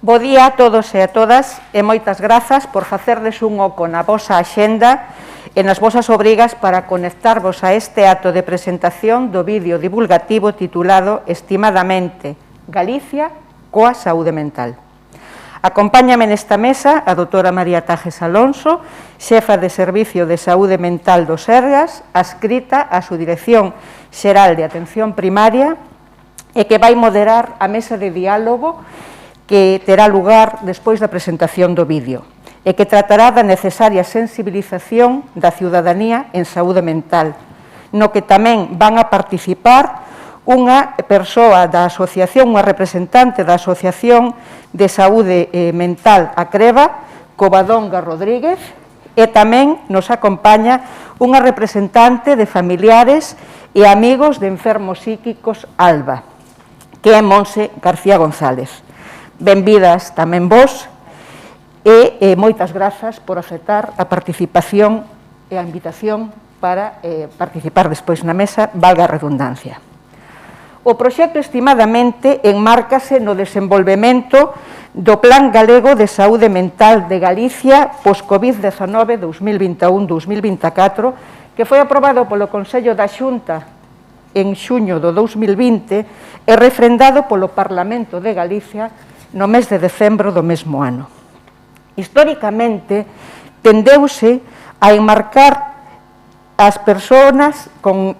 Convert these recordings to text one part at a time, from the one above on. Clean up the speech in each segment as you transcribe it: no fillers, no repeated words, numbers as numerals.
Bo día a todos e a todas e moitas grazas por facerdes un oco na vosa axenda e nas vosas obrigas para conectarvos a este acto de presentación do vídeo divulgativo titulado Estimadamente, Galicia coa saúde mental. Acompáñame nesta mesa a doutora María Tajes Alonso, xefa de Servicio de Saúde Mental do Sergas, adscrita á Subdirección Xeral de Atención Primaria e que vai moderar a mesa de diálogo que terá lugar despois da presentación do vídeo e que tratará da necesaria sensibilización da ciudadanía en saúde mental, no que tamén van a participar unha persoa da asociación, unha representante da Asociación de Saúde Mental Acreva, Covadonga Rodríguez, e tamén nos acompaña unha representante de familiares e amigos de enfermos psíquicos Alba, que é Monse García González. Benvidas tamén vos e moitas grazas por aceptar a participación e a invitación para participar despois na mesa, valga a redundancia. O proxecto estimadamente enmárcase no desenvolvemento do Plan Galego de Saúde Mental de Galicia post-Covid-19 2021-2024 que foi aprobado polo Consello da Xunta en xuño do 2020 e refrendado polo Parlamento de Galicia no mes de decembro do mesmo ano. Históricamente, tendeuse a enmarcar as persoas con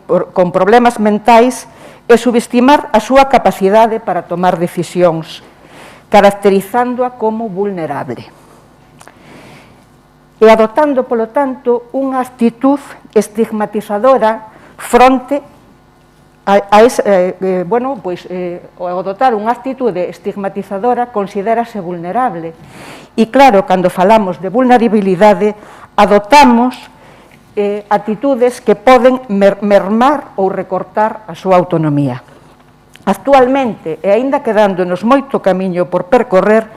problemas mentais e subestimar a súa capacidade para tomar decisións, caracterizándoa como vulnerable. E adoptando, polo tanto, unha actitud estigmatizadora fronte ao adoptar unha actitude estigmatizadora considérase vulnerable. E claro, cando falamos de vulnerabilidade, adoptamos actitudes que poden mermar ou recortar a súa autonomía. Actualmente, e aínda quedándonos moito camiño por percorrer,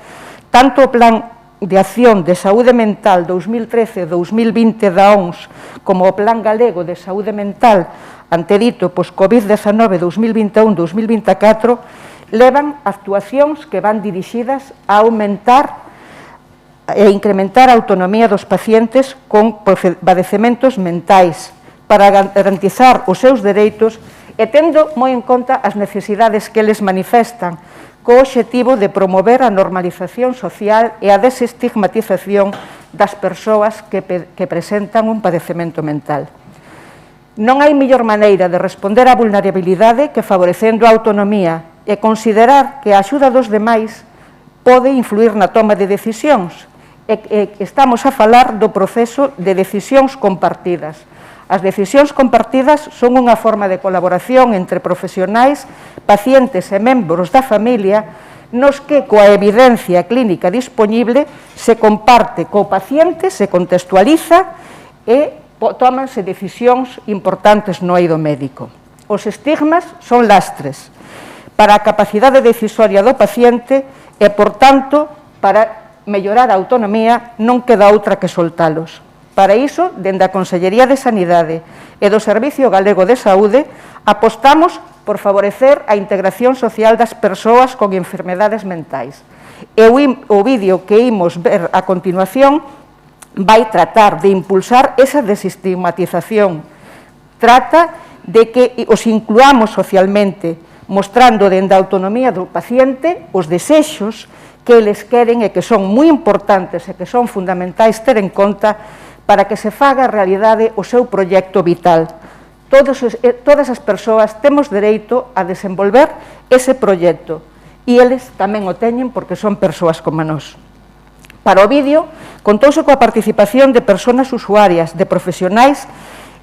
tanto o Plan de Acción de Saúde Mental 2013-2020 da OMS como o Plan Galego de Saúde Mental antedito post-Covid-19 2021-2024 levan actuacións que van dirixidas a aumentar e incrementar a autonomía dos pacientes con padecementos mentais para garantizar os seus dereitos e tendo moi en conta as necesidades que eles manifestan co obxectivo de promover a normalización social e a desestigmatización das persoas que presentan un padecemento mental. Non hai mellor maneira de responder á vulnerabilidade que favorecendo a autonomía e considerar que a axuda dos demais pode influir na toma de decisións. Estamos a falar do proceso de decisións compartidas. As decisións compartidas son unha forma de colaboración entre profesionais, pacientes e membros da familia, nos que coa evidencia clínica disponible se comparte co paciente, se contextualiza e tómanse decisións importantes no eido médico. Os estigmas son lastres para a capacidade decisoria do paciente e, por tanto, para mellorar a autonomía non queda outra que soltalos. Para iso, dende a Consellería de Sanidade e do Servicio Galego de Saúde, apostamos por favorecer a integración social das persoas con enfermedades mentais. E o vídeo que imos ver a continuación vai tratar de impulsar esa desestigmatización. Trata de que os incluamos socialmente, mostrando dende a autonomía do paciente os desexos que eles queren e que son moi importantes e que son fundamentais ter en conta para que se faga realidade o seu proxecto vital. Todas as persoas temos dereito a desenvolver ese proxecto e eles tamén o teñen porque son persoas como nós. Para o vídeo, contouse coa participación de persoas usuarias, de profesionais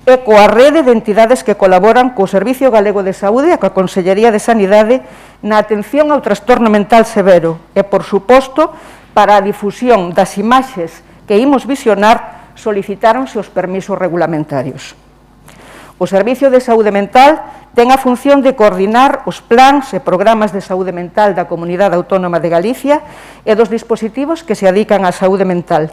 e coa rede de entidades que colaboran co Servicio Galego de Saúde e coa Consellería de Sanidade na atención ao trastorno mental severo e, por suposto, para a difusión das imaxes que imos visionar, solicitáronse os permisos regulamentarios. O Servicio de Saúde Mental ten a función de coordinar os plans e programas de saúde mental da Comunidade Autónoma de Galicia e dos dispositivos que se adican á saúde mental.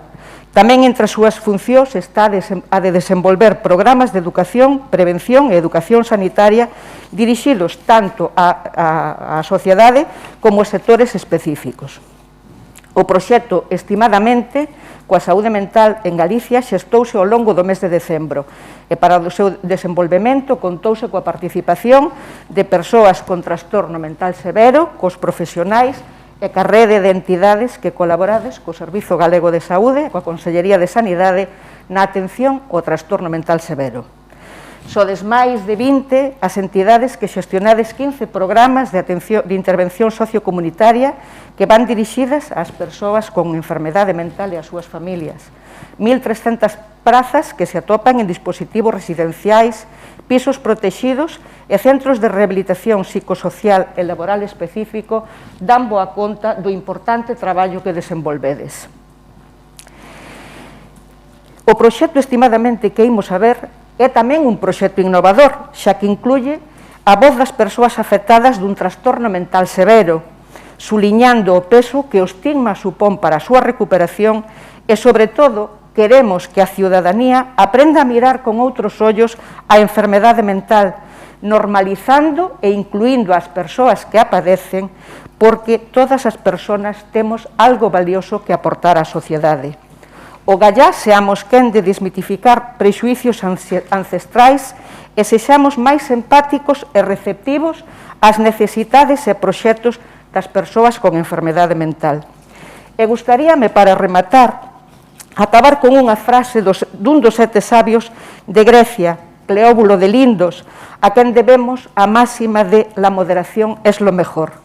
Tamén entre as súas funcións está a de desenvolver programas de educación, prevención e educación sanitaria dirixidos tanto á sociedade como aos sectores específicos. O proxecto, estimadamente, coa saúde mental en Galicia xestouse ao longo do mes de decembro e para o seu desenvolvemento contouse coa participación de persoas con trastorno mental severo, cos profesionais e ca rede de entidades que colaborades co Servizo Galego de Saúde e coa Consellería de Sanidade na atención ao trastorno mental severo. Sodes máis de 20 as entidades que xestionades 15 programas de intervención sociocomunitaria que van dirixidas ás persoas con enfermedade mental e ás súas familias. 1.300 prazas que se atopan en dispositivos residenciais, pisos protegidos e centros de rehabilitación psicosocial e laboral específico dan boa conta do importante traballo que desenvolvedes. O proxecto estimadamente que imos a ver é tamén un proxecto innovador, xa que incluye a voz das persoas afectadas dun trastorno mental severo, suliñando o peso que o estigma supón para a súa recuperación e, sobre todo, queremos que a ciudadanía aprenda a mirar con outros ollos a enfermedade mental, normalizando e incluindo as persoas que a padecen, porque todas as persoas temos algo valioso que aportar á sociedade. O gallá seamos quen de desmitificar prexuicios ancestrais e sexamos máis empáticos e receptivos ás necesidades e proxectos das persoas con enfermedade mental. E gustaríame, para rematar, acabar con unha frase dun dos 7 sabios de Grecia, Cleóbulo de Lindos, a quen debemos a máxima de la moderación es lo mejor.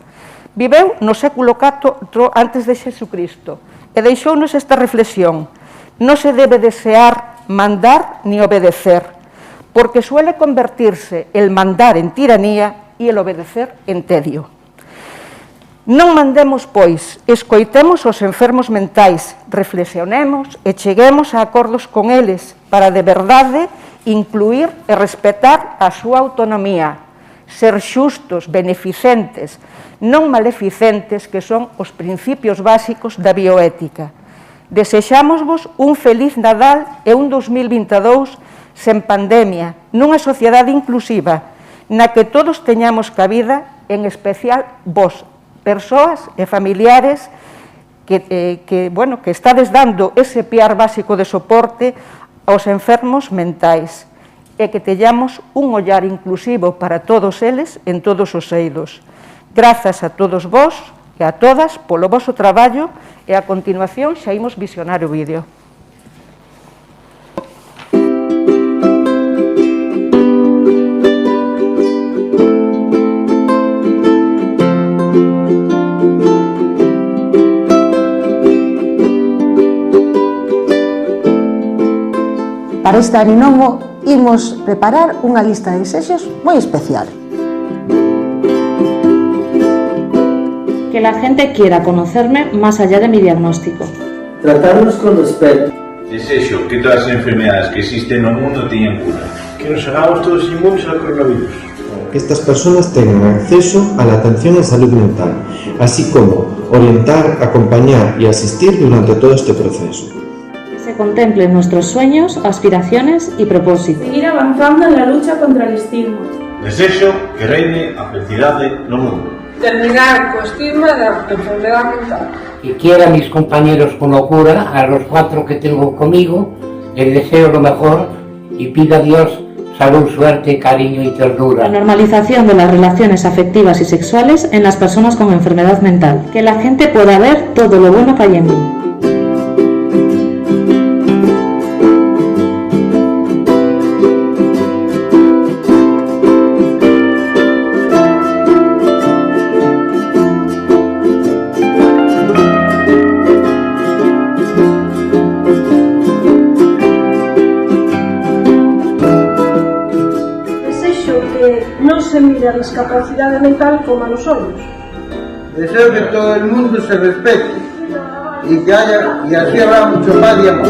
Viveu no século IV antes de Xesucristo e deixounos esta reflexión: no se debe desear mandar ni obedecer, porque suele convertirse el mandar en tiranía e el obedecer en tedio. Non mandemos, pois, escoitemos os enfermos mentais, reflexionemos e cheguemos a acordos con eles para de verdade incluir e respetar a súa autonomía, ser xustos, beneficentes, non maleficentes, que son os principios básicos da bioética. Desexámosvos un feliz Nadal e un 2022 sen pandemia, nunha sociedade inclusiva, na que todos teñamos cabida, en especial vós, persoas e familiares que estades dando ese piar básico de soporte aos enfermos mentais e que teñamos un ollar inclusivo para todos eles en todos os eidos. Grazas a todos vós e a todas polo voso traballo e a continuación xa imos visionar o vídeo. Para este ano novo imos preparar unha lista de desexos moi especial. Que la gente quiera conocerme más allá de mi diagnóstico. Tratarnos con respeto. Desexo que todas as enfermedades que existen no mundo teñan cura. Que nos hagamos todos inmunes ao coronavirus. Que estas personas tengan acceso a la atención en salud mental, así como orientar, acompañar y asistir durante todo este proceso. Que se contemplen nuestros sueños, aspiraciones y propósitos. Seguir avanzando en la lucha contra el estigma. Desexo que reine a felicidade no mundo. Terminar co estigma da enfermedade mental. Que quiera a mis compañeros con locura, a los 4 que tengo conmigo, les deseo lo mejor y pido a Dios salud, suerte, cariño y ternura. La normalización de las relaciones afectivas y sexuales en las personas con enfermedad mental. Que la gente pueda ver todo lo bueno que hay en mí. Non se mira a discapacidade mental como a los ollos. Deseo que todo el mundo se respete y así habrá mucho paz y amor.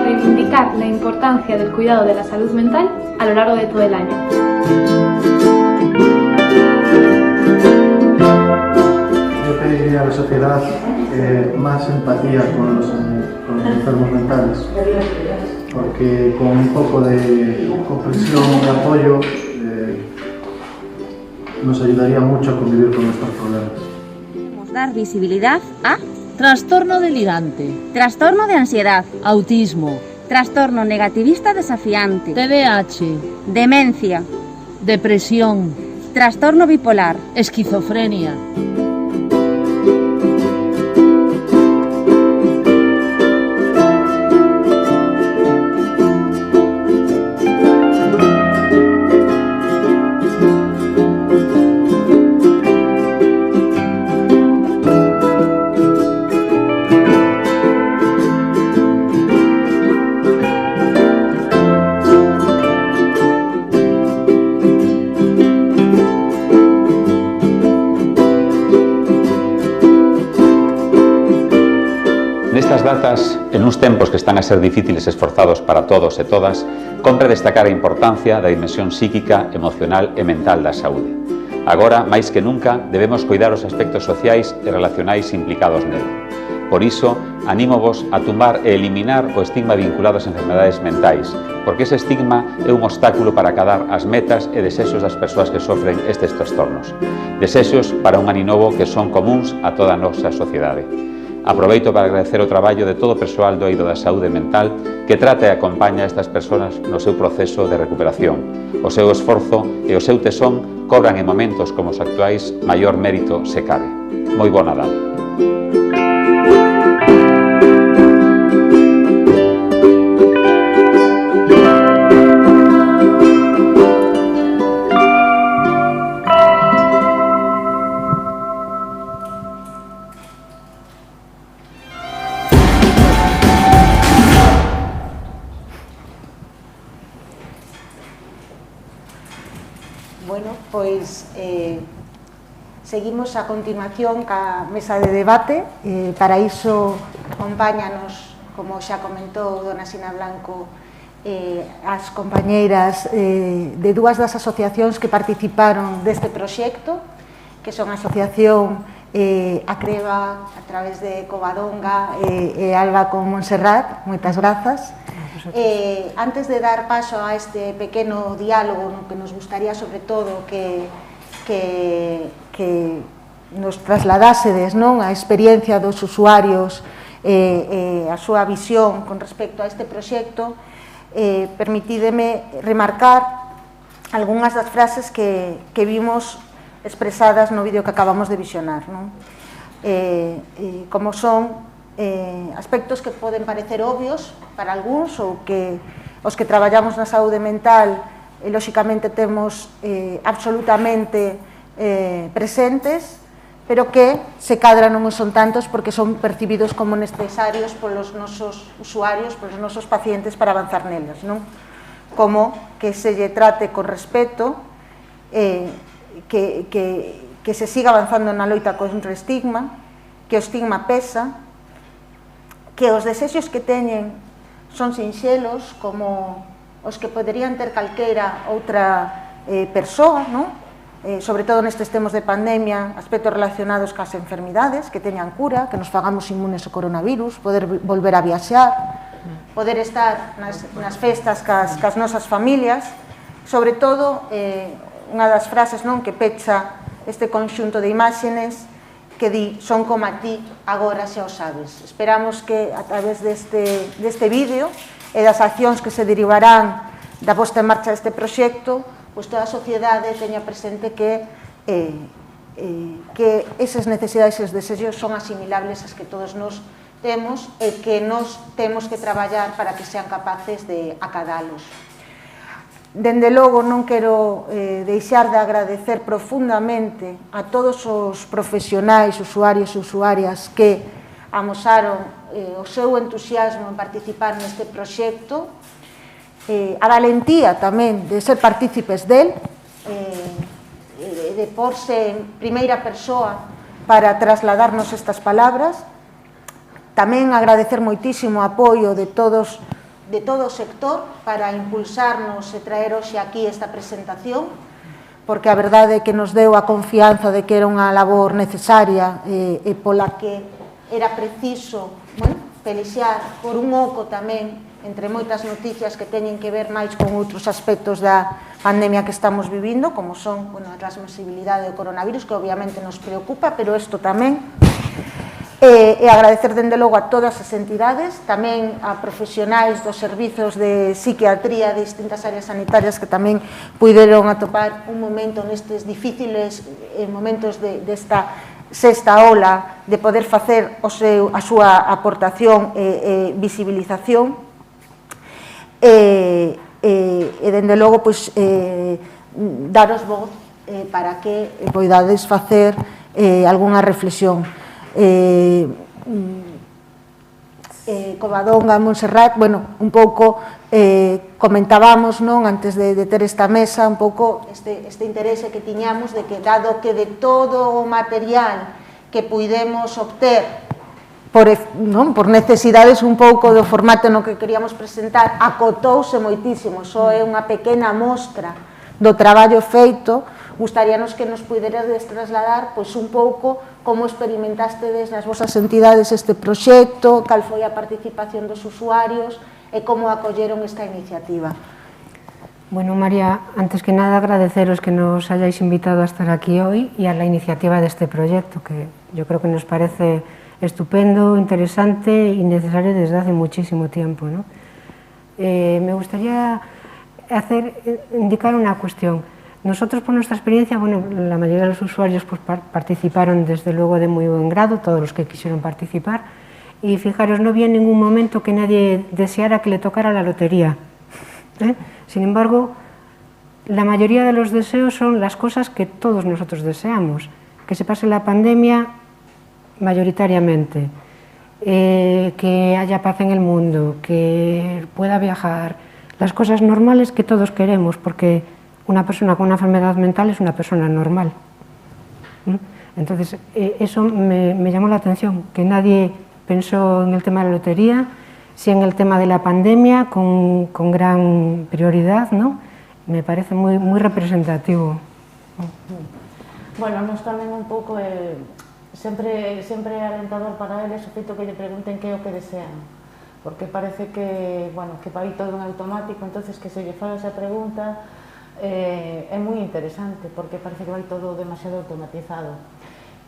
Reivindicar la importancia del cuidado de la salud mental a lo largo de todo el año. A la sociedad más empatía con los enfermos mentales. porque con un poco de comprensión y apoyo nos ayudaría mucho a convivir con estos problemas. Queremos dar visibilidad a trastorno delirante, trastorno de ansiedad, autismo, trastorno negativista desafiante, TDAH, demencia, depresión, trastorno bipolar, esquizofrenia. Nestas datas, en uns tempos que están a ser difíciles e esforzados para todos e todas, compre destacar a importancia da dimensión psíquica, emocional e mental da saúde. Agora, máis que nunca, debemos cuidar os aspectos sociais e relacionais implicados nela. Por iso, anímovos a tumbar e eliminar o estigma vinculado ás enfermedades mentais, porque ese estigma é un obstáculo para acadar as metas e desexos das persoas que sofren estes trastornos. Desexos para un aninovo que son comuns a toda a nosa sociedade. Aproveito para agradecer o traballo de todo o persoal do eido da saúde mental que trata e acompaña a estas persoas no seu proceso de recuperación. O seu esforzo e o seu tesón cobran en momentos como os actuais maior mérito se cabe. Moi bo Nadal. Bueno, pois seguimos a continuación ca mesa de debate. Para iso acompáñanos, como xa comentou dona Sina Blanco, as compañeiras de dúas das asociacións que participaron deste proxecto, que son a Asociación Acreva a través de Covadonga e Alba con Montserrat. Moitas grazas. Antes de dar paso a este pequeno diálogo no que nos gustaría sobre todo que nos trasladásedes, non, a experiencia dos usuarios a súa visión con respecto a este proxecto, permitídeme remarcar algunhas das frases que vimos expresadas no vídeo que acabamos de visionar, non? Como son aspectos que poden parecer obvios para algúns ou que os que traballamos na saúde mental lóxicamente temos absolutamente presentes, pero que se cadra non son tantos porque son percibidos como necesarios polos nosos usuarios, polos nosos pacientes para avanzar nelas, non? Como que se lle trate con respeto, que se siga avanzando na loita contra o estigma, que o estigma pesa, que os desexos que teñen son sinxelos como os que poderían ter calquera outra persoa, non? Sobre todo nestes tempos de pandemia, aspectos relacionados cas enfermidades, que teñan cura, que nos fagamos inmunes ao coronavirus, poder volver a viaxar, poder estar nas festas cas nosas familias, sobre todo unha das frases non que pecha este conxunto de imágenes que di, son como a ti, agora xa o sabes. Esperamos que a través deste vídeo e das accións que se derivarán da posta en marcha deste proxecto, pois toda a sociedade teña presente que esas necesidades e os desexos son asimilables as que todos nos temos e que nos temos que traballar para que sean capaces de acadalos. Dende logo non quero deixar de agradecer profundamente a todos os profesionais, usuarios e usuarias que amosaron o seu entusiasmo en participar neste proxecto, a valentía tamén de ser partícipes del, de porse en primeira persoa para trasladarnos estas palabras. Tamén agradecer moitísimo o apoio de todo o sector para impulsarnos e traer hoxe aquí esta presentación, porque a verdade é que nos deu a confianza de que era unha labor necesaria e pola que era preciso pelexar por un oco tamén entre moitas noticias que teñen que ver máis con outros aspectos da pandemia que estamos vivindo, como son a transmisibilidade do coronavirus, que obviamente nos preocupa, pero isto tamén. E agradecer dende logo a todas as entidades, tamén a profesionais dos servizos de psiquiatría de distintas áreas sanitarias que tamén puideron atopar un momento nestes difíciles momentos desta sexta ola de poder facer a súa aportación e visibilización. E dende logo daros voz para que poidades facer algunha reflexión. Covadonga, Montserrat, un pouco comentábamos antes de ter esta mesa un pouco este interese que tiñamos de que, dado que de todo o material que puidemos obter por necesidades un pouco do formato no que queríamos presentar, acotouse moitísimo, só é unha pequena mostra do traballo feito. Gustaríanos que nos puiderades trasladar un pouco como experimentastedes nas vosas entidades este proxecto, cal foi a participación dos usuarios e como acolleron esta iniciativa. Bueno, María, antes que nada agradeceros que nos hayáis invitado a estar aquí hoy y a la iniciativa de este proyecto, que yo creo que nos parece estupendo, interesante y necesario desde hace muchísimo tiempo, ¿no? Me gustaría indicar una cuestión. Nosotros, por nuestra experiencia, la mayoría de los usuarios participaron desde luego de muy buen grado, todos los que quisieron participar, y fijaros, no había en ningún momento que nadie deseara que le tocara la lotería. Sin embargo, la mayoría de los deseos son las cosas que todos nosotros deseamos, que se pase la pandemia mayoritariamente, que haya paz en el mundo, que pueda viajar, las cosas normales que todos queremos, porque una persona con una enfermedad mental es una persona normal. Entonces, eso me llamó la atención, que nadie pensó en el tema de la lotería, sí en el tema de la pandemia, con gran prioridad, ¿no? Me parece muy representativo. Bueno, nos tamén un pouco sempre é alentador para eles o feito que lle pregunten que é o que desean, porque parece que vai todo en automático, entonces que se lle fala esa pregunta é moi interesante, porque parece que vai todo demasiado automatizado.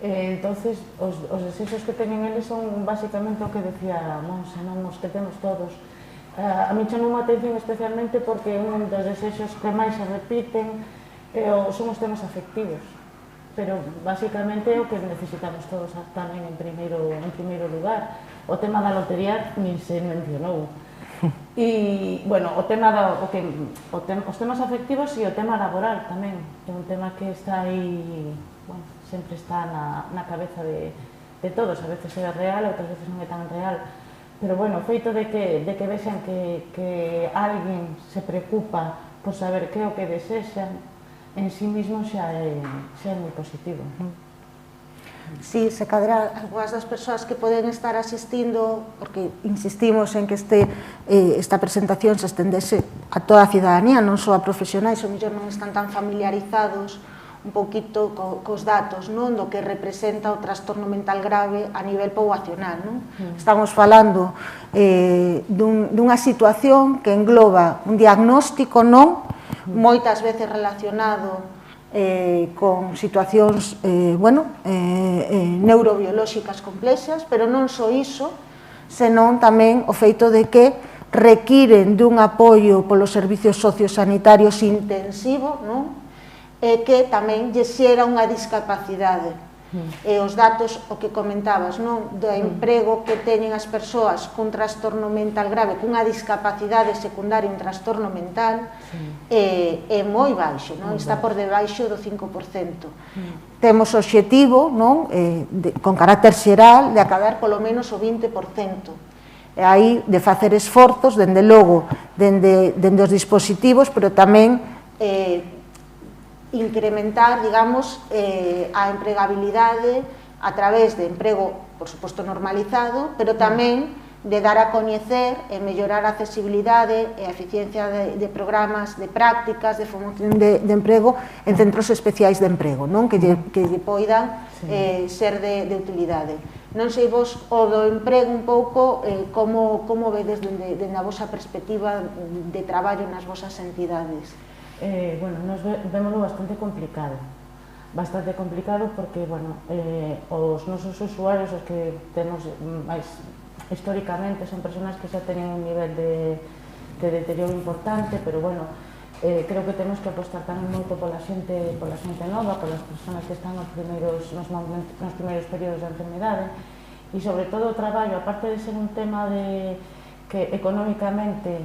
Entonces, os desexos que teñen eles son basicamente o que decía Monse, non os que temos todos. A mí chamou a atención especialmente porque un dos desexos que máis se repiten son os temas afectivos, pero basicamente é o que necesitamos todos tamén en primeiro lugar. O tema da lotería nin se mencionou. E, bueno, os temas afectivos e o tema laboral tamén é un tema que está aí, sempre está na cabeza de todos, a veces é real, outras veces non é tan real, pero, bueno, o feito de que vexan que alguén se preocupa por saber que é o que desexan en sí mismo xa é moi positivo. Sí, se cadra algunhas das persoas que poden estar asistindo, porque insistimos en que esta presentación se estendese a toda a cidadanía, non só a profesionais, ou mellor non están tan familiarizados un poquito cos datos do que representa o trastorno mental grave a nivel poboacional. Estamos falando dunha situación que engloba un diagnóstico moitas veces relacionado con situacións neurobiolóxicas complexas, pero non só iso, senón tamén o feito de que requiren dun apoio polos servizos sociosanitarios intensivo, e que tamén lle xera unha discapacidade. E os datos, o que comentabas, do emprego que teñen as persoas cun trastorno mental grave, cunha discapacidade secundaria, un trastorno mental, é moi baixo, está por debaixo do 5%. Temos o obxectivo, con carácter xeral, de acabar polo menos o 20%. E aí de facer esforzos, dende logo, dende os dispositivos, pero tamén incrementar, digamos, a empregabilidade a través de emprego, por suposto, normalizado, pero tamén de dar a coñecer e mellorar a accesibilidade e a eficiencia de programas, de prácticas, de formación de emprego en centros especiais de emprego, que lle poidan ser de utilidade. Non sei vos o do emprego un pouco como vedes dende a vosa perspectiva de traballo nas vosas entidades. Bueno, nos vémoslo bastante complicado porque, bueno, os nosos usuarios, os que temos máis históricamente, son persoas que xa teñen un nivel de deterioro importante, pero, bueno, creo que temos que apostar tamén moito pola xente nova, polas persoas que están nos primeiros períodos da enfermedade, e, sobre todo, o traballo, aparte de ser un tema que económicamente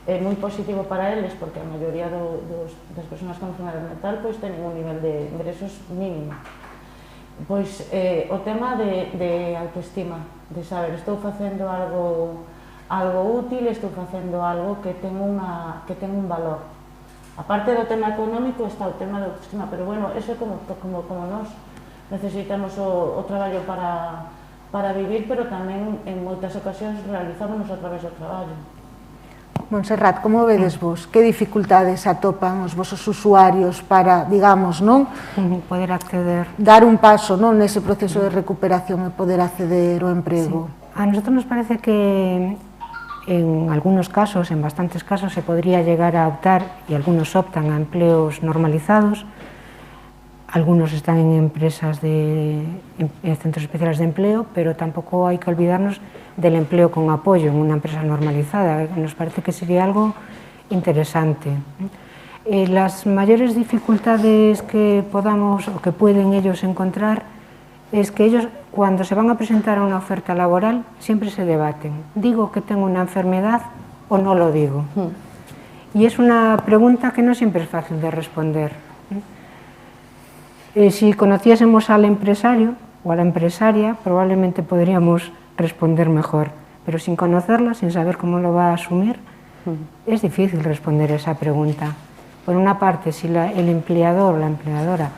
é moi positivo para eles, porque a maioría das persoas con enfermedade mental pois teñen un nivel de ingresos mínimo. Pois o tema de autoestima, de saber, estou facendo algo útil, estou facendo algo que ten un valor. Aparte do tema económico está o tema da autoestima, pero, bueno, eso é como nós necesitamos o traballo para vivir, pero tamén en moitas ocasións realizámonos a través do traballo. Montserrat, como vedes vos? Que dificultades atopan os vosos usuarios para, digamos, non? Poder acceder. Dar un paso, non, nese proceso de recuperación e poder acceder ao emprego. A nosotros nos parece que en algunos casos, en bastantes casos, se podría llegar a optar, y algunos optan a empleos normalizados. Algunos están en empresas en centros especiales de empleo, pero tampoco hay que olvidarnos del empleo con apoyo en una empresa normalizada. Nos parece que sería algo interesante. Las mayores dificultades que podamos o que pueden ellos encontrar es que ellos, cuando se van a presentar a una oferta laboral, siempre se debaten. ¿Digo que tengo una enfermedad o no lo digo? Y es una pregunta que no siempre es fácil de responder. Si conociésemos al empresario o a la empresaria, probablemente podríamos responder mejor, pero sin conocerla, sin saber cómo lo va a asumir, es difícil responder esa pregunta. Por una parte, si el empleador o la empleadora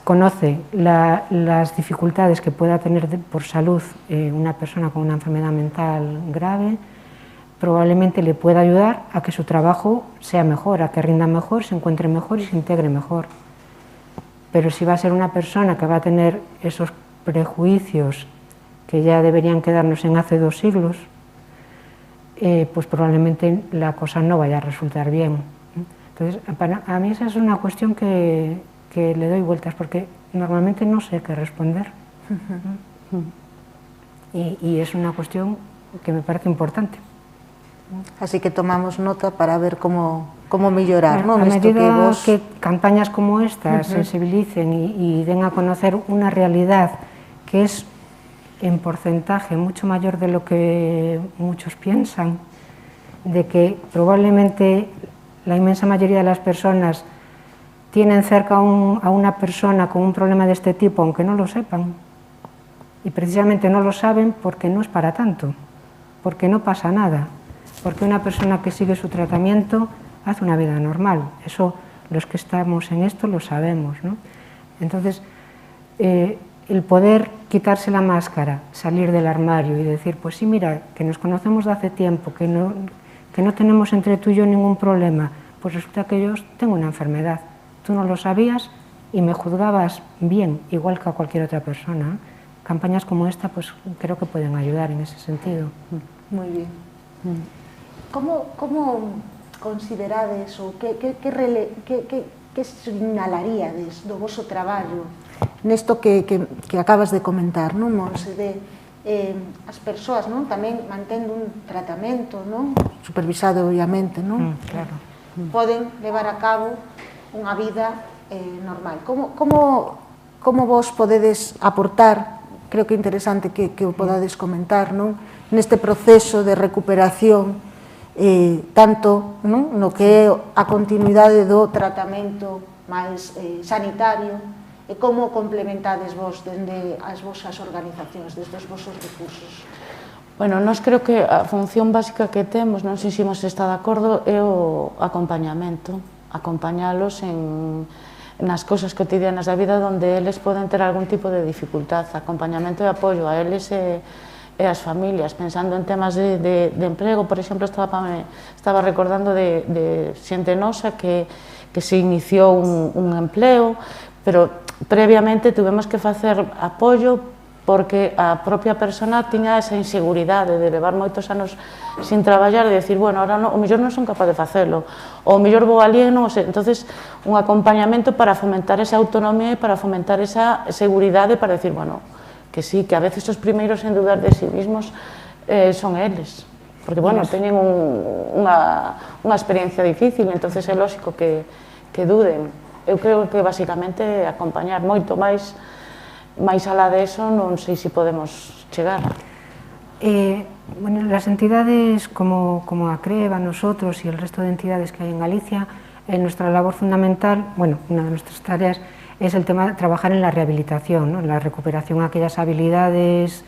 conoce las dificultades que pueda tener por salud una persona con una enfermedad mental grave, probablemente le pueda ayudar a que su trabajo sea mejor, a que rinda mejor, se encuentre mejor y se integre mejor. Pero si va a ser una persona que va a tener esos prejuicios que ya deberían quedarnos en hace 2 siglos, pues probablemente la cosa no vaya a resultar bien. Entonces, a mí esa es una cuestión que le doy vueltas, porque normalmente no sé qué responder. Y es una cuestión que me parece importante. Así que tomamos nota para ver cómo mellorar, ¿no? A medida que campañas como estas sensibilicen y den a conocer una realidad que es en porcentaje mucho mayor de lo que muchos piensan, de que probablemente la inmensa mayoría de las personas tienen cerca a una persona con un problema de este tipo, aunque no lo sepan, y precisamente no lo saben porque no es para tanto, porque no pasa nada, porque una persona que sigue su tratamiento hace una vida normal. Eso los que estamos en esto lo sabemos, ¿no? Entonces, el poder quitarse la máscara, salir del armario y decir, pues sí, mira, que nos conocemos de hace tiempo, que no tenemos entre tú y yo ningún problema, pues resulta que yo tengo una enfermedad. Tú no lo sabías y me juzgabas bien, igual que a cualquier otra persona. Campañas como esta, pues creo que pueden ayudar en ese sentido. Muy bien. Como considerades ou que sinalaríades do voso traballo nesto que acabas de comentar, non, Monse, de as persoas, non, tamén mantendo un tratamento, non, supervisado obviamente, non, claro, poden levar a cabo unha vida normal. Como vos podedes aportar, creo que é interesante que o podades comentar, non, neste proceso de recuperación, tanto no que é a continuidade do tratamento máis sanitario, e como complementades vos dende as vosas organizacións, desde os vosos recursos? Bueno, nós creo que a función básica que temos, non sei se imos estar de acordo, é o acompañamento, acompañalos nas cousas cotidianas da vida onde eles poden ter algún tipo de dificultad, acompañamento e apoio a eles e as familias, pensando en temas de emprego. Por exemplo, estaba recordando de xente nosa que se iniciou un empleo, pero previamente tuvemos que facer apoio porque a propia persona tiña esa inseguridade de levar moitos anos sin traballar e decir, bueno, ahora o mellor non son capaz de facelo, ou o mellor vou ali e non o sei. Entonces, un acompañamento para fomentar esa autonomía e para fomentar esa seguridade para decir, bueno, que sí, que a veces os primeiros en dudar de sí mismos son eles, porque, bueno, teñen unha experiencia difícil, entonces é lógico que duden. Eu creo que, basicamente, acompañar moito máis alá de eso, non sei se podemos chegar. Bueno, las entidades como a CREVA, nosotros y el resto de entidades que hay en Galicia, nuestra labor fundamental, bueno, una de nuestras tareas es el tema de trabajar en la rehabilitación, ¿no? En la recuperación de aquellas habilidades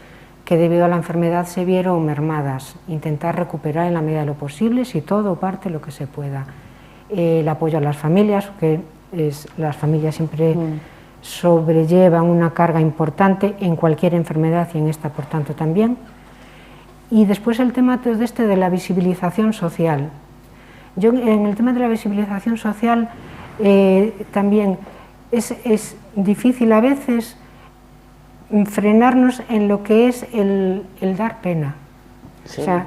que debido a la enfermedad se vieron mermadas, intentar recuperar en la medida de lo posible, si todo o parte, lo que se pueda. El apoyo a las familias, que las familias siempre sobrellevan una carga importante en cualquier enfermedad y en esta, por tanto, también. Y después el tema de la visibilización social. Yo, en el tema de la visibilización social, también es difícil a veces frenarnos en lo que es el dar pena. Sí. O sea,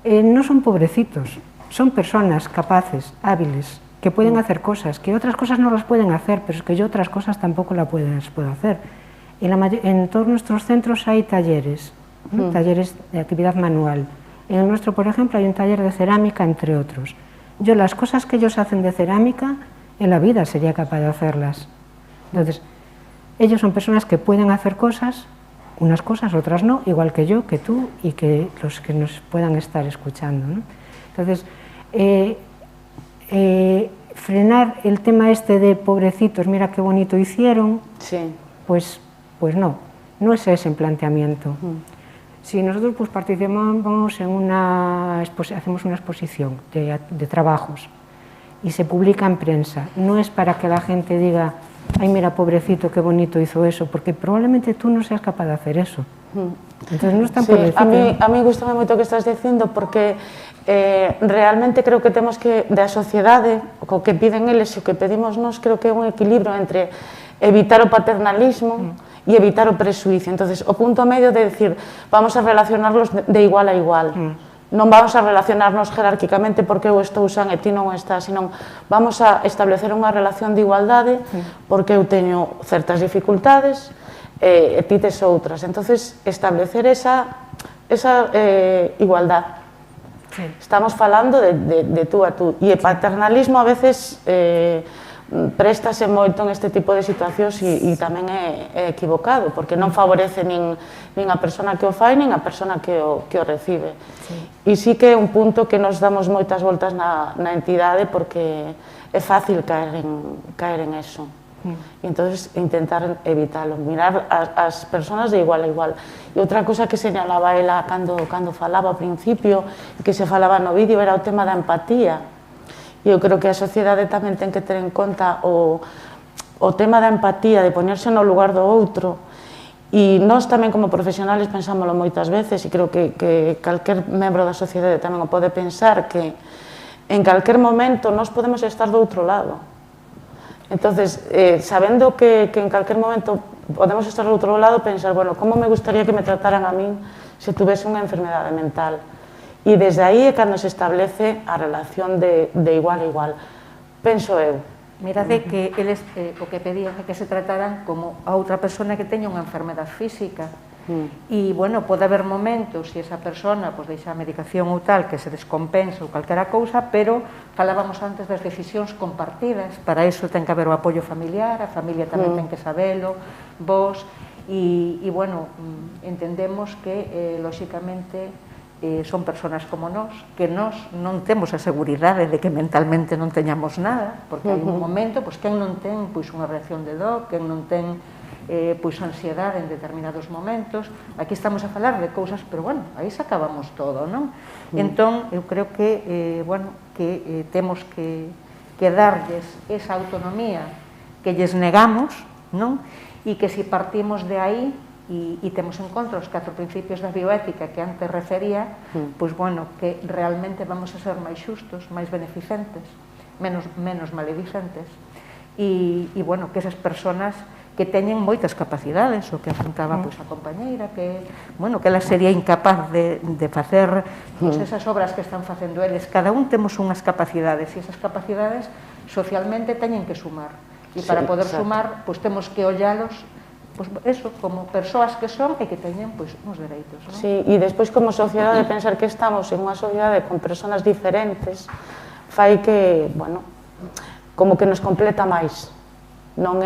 no son pobrecitos, son personas capaces, hábiles, que pueden hacer cosas, que otras cosas no las pueden hacer, pero es que yo otras cosas tampoco las puedo hacer. En todos nuestros centros hay talleres, ¿no? Talleres de actividad manual. En el nuestro, por ejemplo, hay un taller de cerámica, entre otros. Yo las cosas que ellos hacen de cerámica, en la vida sería capaz de hacerlas. Entonces, ellos son personas que pueden hacer cosas, unas cosas, otras no, igual que yo, que tú y que los que nos puedan estar escuchando, ¿no? Entonces, frenar el tema de pobrecitos, mira qué bonito hicieron, sí. pues no es ese el planteamiento. Si nosotros pues participamos en hacemos una exposición de trabajos y se publica en prensa, no es para que la gente diga, ay mira pobrecito, qué bonito hizo eso, porque probablemente tú no seas capaz de hacer eso. Entonces no es tan pobrecito. A mí gustame moito o que estás dicindo, porque realmente creo que temos que, da sociedade, o que piden eles e o que pedimos nós, creo que é un equilibrio entre evitar o paternalismo e evitar o presuicio. Entonces, o punto medio de decir, vamos a relacionarlos de igual a igual. Non vamos a relacionarnos jerárquicamente porque eu estou san e ti non estás, senón vamos a establecer unha relación de igualdade porque eu teño certas dificultades e ti tes outras. Entonces, establecer esa igualdade. Estamos falando de tú a tú. E o paternalismo a veces préstase moito en este tipo de situacións e tamén é equivocado, porque non favorece nin a persona que o fai, nin a persona que o recibe. E sí que é un punto que nos damos moitas voltas na entidade, porque é fácil caer en eso. E entonces intentar evitalo, mirar as persoas de igual a igual. E outra cosa que señalaba ela cando falaba ao principio, que se falaba no vídeo, era o tema da empatía. E eu creo que a sociedade tamén ten que ter en conta o tema da empatía, de ponerse no lugar do outro. E nós tamén como profesionales pensámoslo moitas veces, e creo que calquer membro da sociedade tamén o pode pensar, que en calquer momento nós podemos estar do outro lado. Entonces, sabendo que en calquer momento podemos estar do outro lado, pensar, bueno, como me gustaría que me trataran a min se tuvese unha enfermedade mental? E desde aí é cando se establece a relación de igual a igual. Penso eu. Mirade que eles o que pedían é que se trataran como a outra persona que teña unha enfermedade física. E, bueno, pode haber momentos, se esa persona deixa a medicación ou tal, que se descompensa ou calquera cousa, pero falábamos antes das decisións compartidas. Para iso ten que haber o apoio familiar, a familia tamén ten que sabelo, vos, e, bueno, entendemos que, lóxicamente, son persoas como nós, que nós non temos a seguridade de que mentalmente non teñamos nada, porque hai un momento, quen non ten unha reacción de dor, quen non ten ansiedade en determinados momentos. Aquí estamos a falar de cousas, pero, bueno, aí sacábamos todo, non? Entón, eu creo que, temos que darlles esa autonomía que lles negamos, non? E que se partimos de aí e temos en contra os 4 principios da bioética que antes refería, pois, bueno, que realmente vamos a ser máis xustos, máis beneficentes, menos maledicentes, e, bueno, que esas persoas que teñen moitas capacidades, o que apuntaba pois, a compañeira, que, bueno, que ela sería incapaz de facer pois, esas obras que están facendo eles. Cada un temos unhas capacidades, e esas capacidades socialmente teñen que sumar. E para poder sumar, pois temos que ollalos pois, eso, como persoas que son e que teñen pois, uns dereitos. Non? Sí, e despois como sociedade pensar que estamos en unha sociedade con persoas diferentes fai que, bueno, como que nos completa máis. Non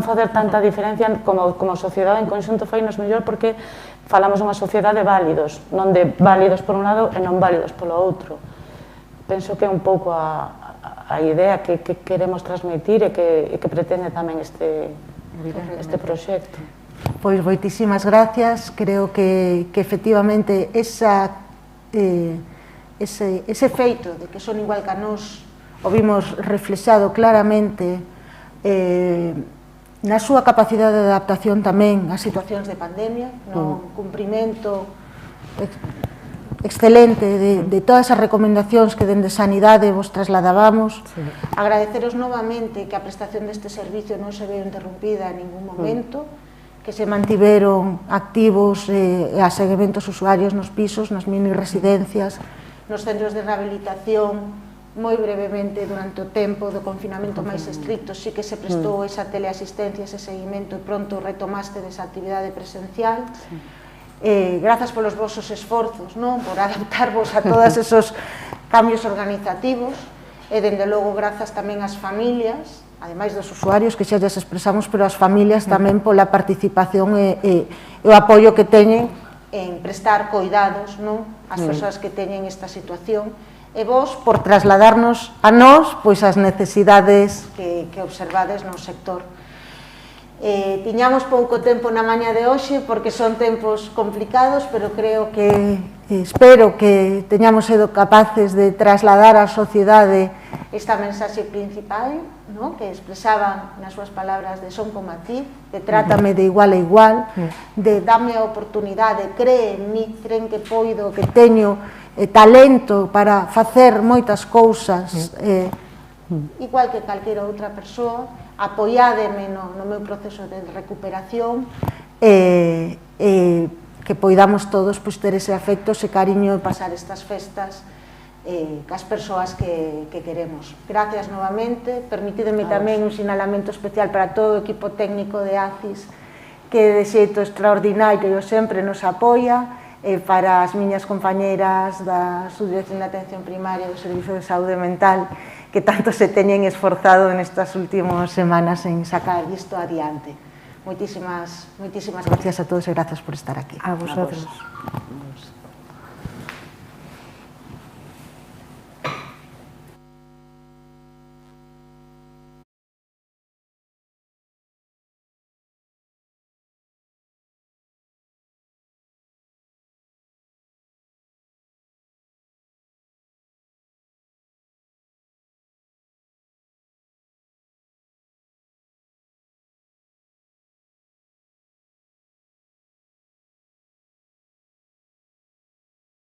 facer tanta diferencia como sociedade en conxunto fai nos mellor porque falamos unha sociedade de válidos, non de válidos por un lado e non válidos polo outro. Penso que é un pouco a idea que queremos transmitir e que pretende tamén este proxecto. Pois moitísimas gracias, creo que efectivamente ese feito de que son igual que a nós o vimos reflexado claramente na súa capacidade de adaptación tamén a situacións de pandemia, no cumprimento excelente de todas as recomendacións que dende Sanidade vos trasladábamos. Agradeceros novamente que a prestación deste servicio non se veu interrumpida en ningún momento, que se mantiveron activos a seguimentos usuarios nos pisos, nas mini residencias, nos centros de rehabilitación. Moi brevemente, durante o tempo do confinamento máis estricto, sí que se prestou esa teleasistencia, ese seguimento, e pronto retomaste desa actividade presencial. Grazas polos vosos esforzos, por adaptarvos a todos esos cambios organizativos, e, dende logo, grazas tamén ás familias, ademais dos usuarios, que xa lles expresamos, pero as familias tamén pola participación e o apoio que teñen en prestar coidados ás persoas que teñen esta situación, e vos por trasladarnos a nós pois as necesidades que observades no sector. Tiñamos pouco tempo na maña de hoxe porque son tempos complicados, pero espero que teñamos sido capaces de trasladar á sociedade esta mensaxe principal, que expresaban nas súas palabras de son como a ti, de trátame de igual a igual, de dame a oportunidade, cree en mí, creen que poido, que teño talento para facer moitas cousas igual que calquera outra persoa, apoiádeme no meu proceso de recuperación que poidamos todos ter ese afecto, ese cariño de pasar estas festas cas persoas que queremos. Gracias novamente, permitideme tamén un sinalamento especial para todo o equipo técnico de ACIS que de xeito extraordinario sempre nos apoia, para as miñas compañeiras da Subdirección de Atención Primaria do Servicio de Saúde Mental que tanto se teñen esforzado nestas últimas semanas en sacar isto adiante. Moitísimas gracias a todos e grazas por estar aquí. A vosotros.